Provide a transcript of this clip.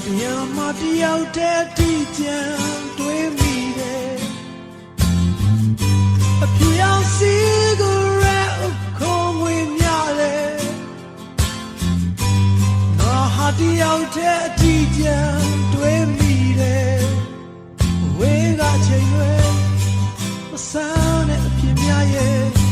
တရားမှတယောက်တည်းတည်ကြံတွေးမိတယ်အဖြူရောင်စီကိုရဲခေါ်ဝေးများလေငါဟာတယောက်တည်းတည်ကြံတွေးမိတယ်ဝေးကချိန်တွေမဆန်းတဲ့အဖြစ်များရဲ့